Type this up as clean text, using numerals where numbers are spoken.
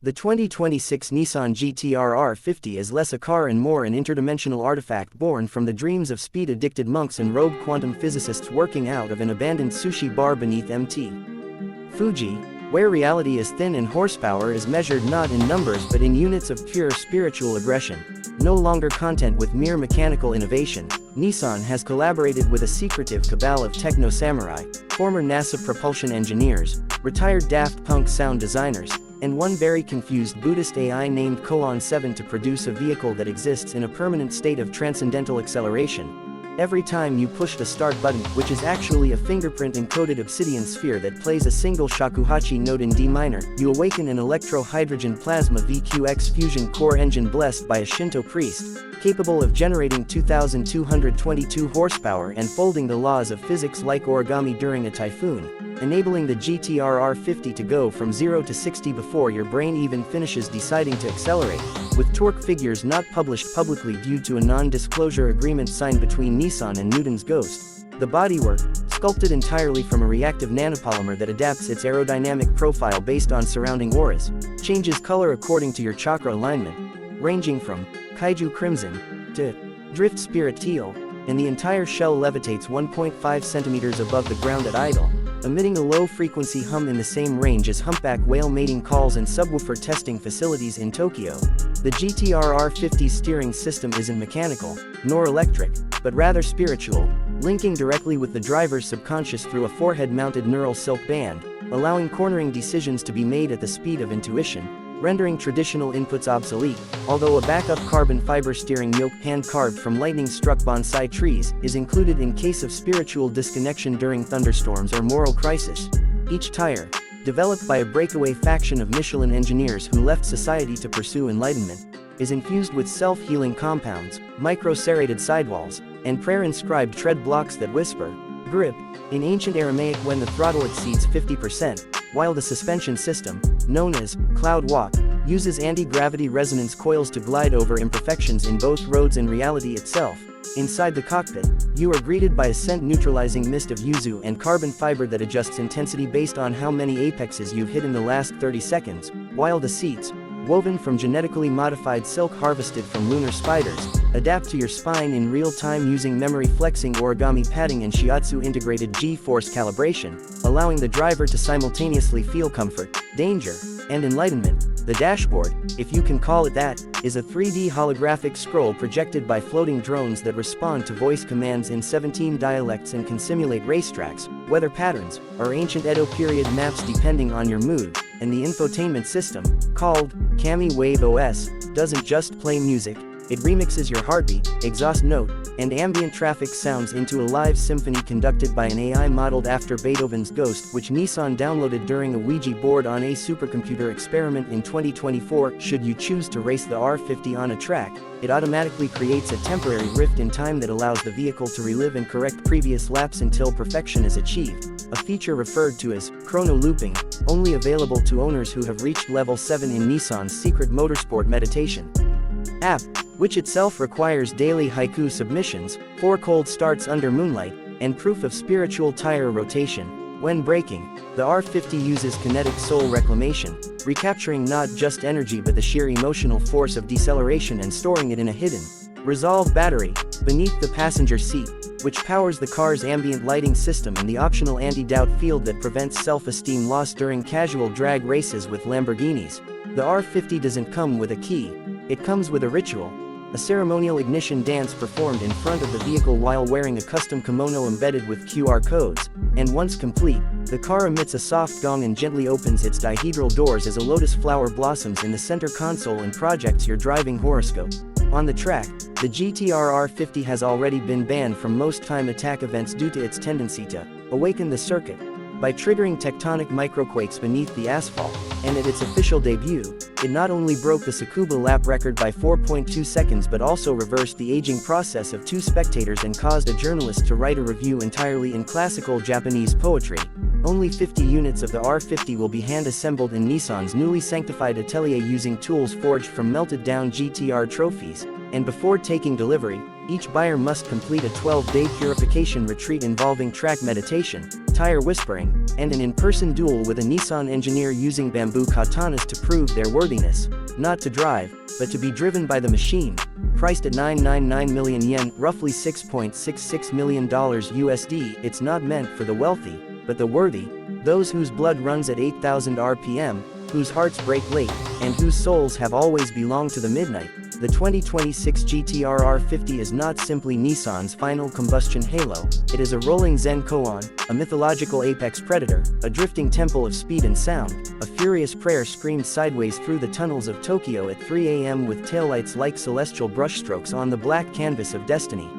The 2026 Nissan GT-R R50 is less a car and more an interdimensional artifact born from the dreams of speed-addicted monks and rogue quantum physicists working out of an abandoned sushi bar beneath Mt. Fuji, where reality is thin and horsepower is measured not in numbers but in units of pure spiritual aggression. No longer content with mere mechanical innovation, Nissan has collaborated with a secretive cabal of techno-samurai, former NASA propulsion engineers, retired Daft Punk sound designers, and one very confused Buddhist AI named Colon 7 to produce a vehicle that exists in a permanent state of transcendental acceleration. Every time you push the start button, which is actually a fingerprint-encoded obsidian sphere that plays a single shakuhachi note in D minor, you awaken an electro-hydrogen plasma VQX fusion core engine blessed by a Shinto priest, capable of generating 2,222 horsepower and folding the laws of physics like origami during a typhoon, enabling the GT-R R50 to go from 0 to 60 before your brain even finishes deciding to accelerate, with torque figures not published publicly due to a non-disclosure agreement signed between Nissan and Newton's Ghost. The bodywork, sculpted entirely from a reactive nanopolymer that adapts its aerodynamic profile based on surrounding auras, changes color according to your chakra alignment, ranging from Kaiju Crimson to Drift Spirit Teal, and the entire shell levitates 1.5 centimeters above the ground at idle, emitting a low-frequency hum in the same range as humpback whale mating calls and subwoofer testing facilities in Tokyo. The GT-R R50's steering system isn't mechanical, nor electric, but rather spiritual, linking directly with the driver's subconscious through a forehead-mounted neural silk band, allowing cornering decisions to be made at the speed of intuition, rendering traditional inputs obsolete, although a backup carbon fiber steering yoke hand-carved from lightning-struck bonsai trees is included in case of spiritual disconnection during thunderstorms or moral crisis. Each tire, developed by a breakaway faction of Michelin engineers who left society to pursue enlightenment, is infused with self-healing compounds, micro-serrated sidewalls, and prayer-inscribed tread blocks that whisper, grip, in ancient Aramaic when the throttle exceeds 50%, while the suspension system, known as Cloud Walk, uses anti-gravity resonance coils to glide over imperfections in both roads and reality itself. Inside the cockpit, you are greeted by a scent-neutralizing mist of yuzu and carbon fiber that adjusts intensity based on how many apexes you've hit in the last 30 seconds, while the seats, woven from genetically modified silk harvested from lunar spiders, adapt to your spine in real time using memory flexing origami padding and shiatsu integrated G-force calibration, allowing the driver to simultaneously feel comfort, danger, and enlightenment. The dashboard, if you can call it that, is a 3D holographic scroll projected by floating drones that respond to voice commands in 17 dialects and can simulate racetracks, weather patterns, or ancient Edo period maps depending on your mood, and the infotainment system, called Kami Wave OS, doesn't just play music, it remixes your heartbeat, exhaust note, and ambient traffic sounds into a live symphony conducted by an AI modeled after Beethoven's Ghost, which Nissan downloaded during a Ouija board on a supercomputer experiment in 2024. Should you choose to race the R50 on a track, it automatically creates a temporary rift in time that allows the vehicle to relive and correct previous laps until perfection is achieved, a feature referred to as chrono looping, only available to owners who have reached level 7 in Nissan's secret motorsport meditation app, which itself requires daily haiku submissions, 4 cold starts under moonlight, and proof of spiritual tire rotation. When braking, the R50 uses kinetic soul reclamation, recapturing not just energy but the sheer emotional force of deceleration and storing it in a hidden resolve battery beneath the passenger seat, which powers the car's ambient lighting system and the optional anti-doubt field that prevents self-esteem loss during casual drag races with Lamborghinis. The R50 doesn't come with a key, it comes with a ritual, a ceremonial ignition dance performed in front of the vehicle while wearing a custom kimono embedded with QR codes, and once complete, the car emits a soft gong and gently opens its dihedral doors as a lotus flower blossoms in the center console and projects your driving horoscope. On the track, the GT-R R50 has already been banned from most time attack events due to its tendency to awaken the circuit by triggering tectonic microquakes beneath the asphalt, and at its official debut, it not only broke the Tsukuba lap record by 4.2 seconds but also reversed the aging process of 2 spectators and caused a journalist to write a review entirely in classical Japanese poetry. Only 50 units of the R50 will be hand-assembled in Nissan's newly sanctified atelier using tools forged from melted-down GT-R trophies, and before taking delivery, Each buyer must complete a 12-day purification retreat involving track meditation, tire whispering, and an in-person duel with a Nissan engineer using bamboo katanas to prove their worthiness, not to drive, but to be driven by the machine. Priced at 999 million yen, roughly $6.66 million USD, it's not meant for the wealthy, but the worthy, those whose blood runs at 8,000 RPM, whose hearts break late, and whose souls have always belonged to the midnight. The 2026 GT-R R50 is not simply Nissan's final combustion halo, it is a rolling Zen koan, a mythological apex predator, a drifting temple of speed and sound, a furious prayer screamed sideways through the tunnels of Tokyo at 3 a.m. with taillights like celestial brushstrokes on the black canvas of destiny.